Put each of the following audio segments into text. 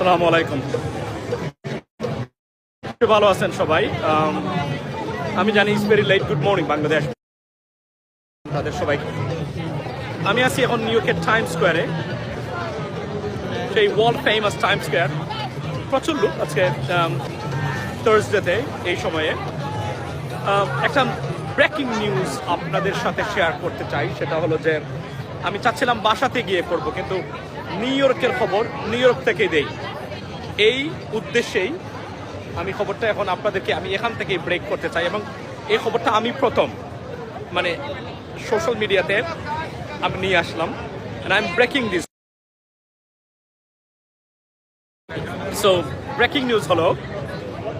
আসসালামু আলাইকুম। ভালো আছেন সবাই? আমি জানি it's very late. Good morning Bangladesh, তাদের সবাইকে। আমি আছি এখন নিউ ইয়র্কের টাইম স্কোয়ারে, সেই ওয়ার্ল্ড ফেমাস টাইম স্কোয়ার। প্রচুর লোক আজকে থার্সডেতে এই সময়ে। একটা ব্রেকিং নিউজ আপনাদের সাথে শেয়ার করতে চাই। সেটা হলো যে আমি চাচ্ছিলাম বাসাতে গিয়ে করব, কিন্তু নিউ ইয়র্কের খবর নিউ ইয়র্ক থেকে দেই। এই উদ্দেশ্যেই আমি খবরটা এখন আপনাদেরকে আমি এখান থেকে ব্রেক করতে চাই, এবং এই খবরটা আমি প্রথম মানে সোশ্যাল মিডিয়াতে আমি নিয়ে আসলাম। and I'm breaking this. So breaking news হলো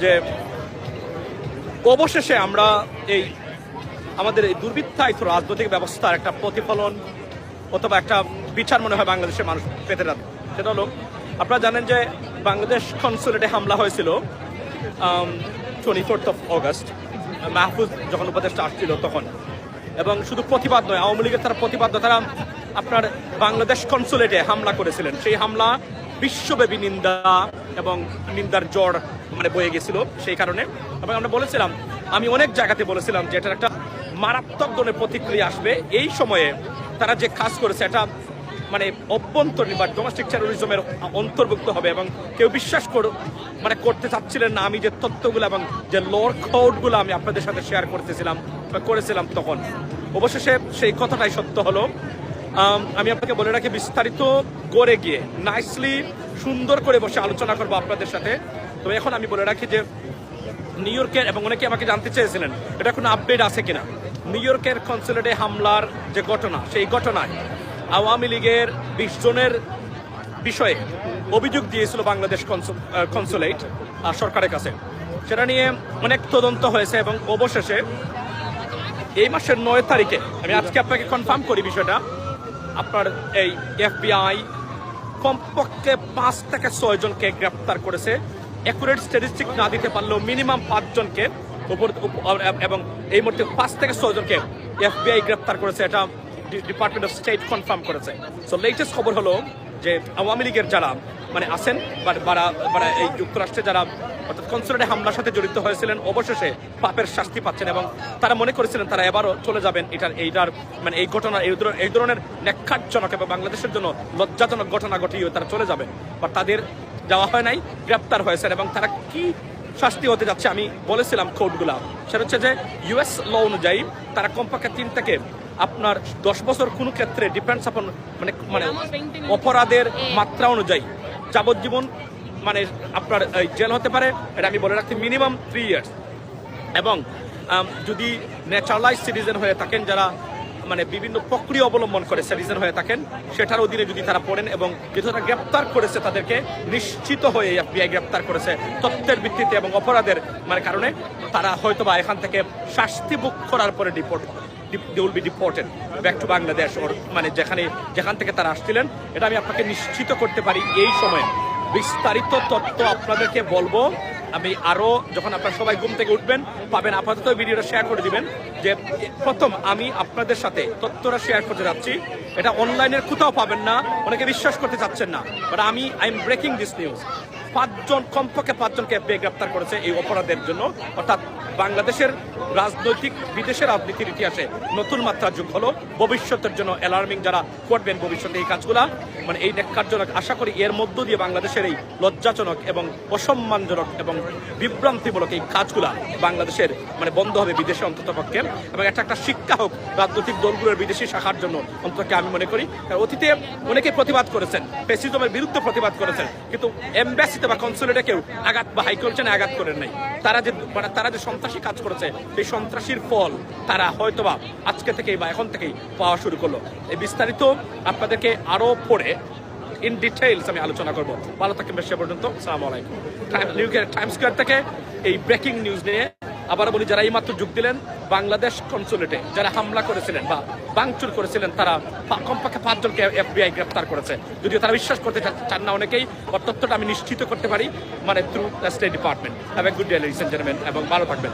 যে অবশেষে আমরা এই আমাদের এই দুর্বৃত্তায়িত রাজনৈতিক ব্যবস্থার একটা প্রতিফলন অথবা একটা বিচার মনে হয় বাংলাদেশের মানুষ পেতে যাবে। সেটা হলো, আপনারা জানেন যে বাংলাদেশ কনসুলেটে হামলা হয়েছিল 24th of August, মাহফুজ যখন উপদেষ্টা আসছিল তখন। এবং শুধু প্রতিবাদ নয়, আওয়ামী লীগের তারা প্রতিবাদ নয়, তারা আপনার বাংলাদেশ কনসুলেটে হামলা করেছিলেন। সেই হামলা বিশ্বব্যাপী নিন্দা এবং নিন্দার জ্বর মানে বয়ে গেছিল সেই কারণে। এবং আমরা বলেছিলাম, আমি অনেক জায়গাতে বলেছিলাম যে এটার একটা মারাত্মক ধরনের প্রতিক্রিয়া আসবে। এই সময়ে তারা যে কাজ করেছে এটা মানে অভ্যন্তরীণ বা ডোমেস্টিক টেরোরিজমের অন্তর্ভুক্ত হবে, এবং কেউ বিশ্বাস করতে চাচ্ছিলেন না আমি যে তথ্যগুলো এবং যে লর কোডগুলো আমি আপনাদের সাথে শেয়ার করেছিলাম তখন। অবশেষে সেই কথাটাই সত্য হলো। আমি আপনাকে বলে রাখি, বিস্তারিত গড়ে গিয়ে নাইসলি সুন্দর করে বসে আলোচনা করবো আপনাদের সাথে। তো এখন আমি বলে রাখি যে নিউ ইয়র্কের, এবং অনেকে আমাকে জানতে চেয়েছিলেন এটা কোনো আপডেট আছে কিনা, নিউ ইয়র্কের কনসুলেটে হামলার যে ঘটনা, সেই ঘটনায় আওয়ামী লীগের 20 জনের বিষয়ে অভিযোগ দিয়েছিল বাংলাদেশ কনসুলেট সরকারের কাছে। সেটা নিয়ে অনেক তদন্ত হয়েছে, এবং অবশেষে এই মাসের 9 তারিখে, আমি আজকে আপনাকে কনফার্ম করি বিষয়টা, আপনার এই FBI কমপক্ষে 5 থেকে 6 জনকে গ্রেপ্তার করেছে। অ্যাকুরেট স্ট্যাটিস্টিক না দিতে পারলেও মিনিমাম 5 জনকে এবং এই মুহূর্তে 5 থেকে 6 জনকে FBI গ্রেপ্তার করেছে। এটা ডিপার্টমেন্ট অফ স্টেট কনফার্ম করেছে। সো লেটেস্ট খবর হলো যে আওয়ামী লীগের যারা মানে আছেন বা এই যুক্তরাষ্ট্রে যারা অর্থাৎ কনসুলেটে হামলার সাথে জড়িত হয়েছিলেন, অবশেষে পাপের শাস্তি পাচ্ছেন, এবং তারা মনে করেছিলেন তারা এবারও চলে যাবেন এইটার মানে এই ঘটনা এই ধরনের ন্যাক্কারজনক এবং বাংলাদেশের জন্য লজ্জাজনক ঘটনা ঘটিয়ে তারা চলে যাবেন, বা তাদের যাওয়া হয় নাই, গ্রেপ্তার হয়েছেন। এবং তারা কি শাস্তি হতে যাচ্ছে আমি বলেছিলাম কোডগুলা, সেটা হচ্ছে যে US ল অনুযায়ী তারা কমপক্ষে 3 থেকে আপনার 10 বছর কোনো ক্ষেত্রে ডিপেন্ডস আপন মানে অপরাধের মাত্রা অনুযায়ী যাবজ্জীবন মানে আপনার জেল হতে পারে। এটা আমি বলে রাখছি মিনিমাম 3 ইয়ার্স। এবং যদি ন্যাচারালাইজ সিটিজেন হয়ে থাকেন, যারা মানে বিভিন্ন প্রক্রিয়া অবলম্বন করে সিটিজেন হয়ে থাকেন, সেটার অধীনে যদি তারা পড়েন, এবং যেহেতু তারা গ্রেপ্তার করেছে তাদেরকে নিশ্চিত হয়ে FBI গ্রেপ্তার করেছে তথ্যের ভিত্তিতে এবং অপরাধের মানে কারণে, তারা হয়তো বা এখান থেকে শাস্তি ভোগ করার পরে they will be deported back to Bangladesh, মানে যেখান থেকে তারা আসছিলেন। এটা আমি আপনাকে নিশ্চিত করতে পারি। এই সময়ে বিস্তারিত তথ্য আপনাদেরকে বলবো আমি আরো, যখন আপনারা সবাই ঘুম থেকে উঠবেন পাবেন। আপাতত ভিডিওটা শেয়ার করে দিবেন যে প্রথম আমি আপনাদের সাথে তথ্যটা শেয়ার করতে যাচ্ছি। এটা অনলাইনের কোথাও পাবেন না, অনেকে বিশ্বাস করতে চাচ্ছেন না, but I am breaking this news. 5 জন, কমপক্ষে 5 জনকে FBI গ্রেপ্তার করেছে এই অপরাধের জন্য। অর্থাৎ বাংলাদেশের রাজনৈতিক বিদেশের রাজনীতির ইতিহাসে নতুন মাত্রা যোগ হলো। ভবিষ্যতের জন্য অ্যালার্মিং, যারা করবেন ভবিষ্যতে এই কাজগুলা মানে এই ন্যাক্কারজনক, আশা করি এর মধ্য দিয়ে বাংলাদেশের এই লজ্জাজনক এবং অসম্মানজনক এবং বিভ্রান্তিমূলক এই কাজগুলা বাংলাদেশের মানে বন্ধ হবে বিদেশে অন্তত পক্ষে, এবং একটা শিক্ষা হোক রাজনৈতিক দলগুলোর বিদেশি শাখার জন্য অন্তত আমি মনে করি। অতীতে অনেকে প্রতিবাদ করেছেন, ফ্যাসিজমের বিরুদ্ধে প্রতিবাদ করেছেন, কিন্তু এমবাসিতে বা কনসুলেটে কেউ আঘাত বা হাইকমিশনে আঘাত করেন নাই। তারা যে সন্ত্রাসী কাজ করেছে, সেই সন্ত্রাসীর ফল তারা হয়তোবা আজকে থেকেই বা এখন থেকেই পাওয়া শুরু করলো। এই বিস্তারিত আপনাদেরকে আরো পড়ে ইন ডিটেইলস আমি আলোচনা করবো। ভালো থাকেন বেশ পর্যন্ত। আসসালামু আলাইকুম। নিউ ইয়র্কের টাইম স্কোয়ার থেকে এই ব্রেকিং নিউজ নিয়ে আবার বলি, যারা এইমাত্র যোগ দিলেন, বাংলাদেশ কনসুলেটে যারা হামলা করেছিলেন বা ভাঙচুর করেছিলেন, তারা কমপক্ষে 5 জনকে FBI গ্রেপ্তার করেছে। যদিও তারা বিশ্বাস করতে চান না অনেকেই, তথ্যটা আমি নিশ্চিত করতে পারি মানে through state department. Have a good day ladies and gentleman, এবং ভালো থাকবেন।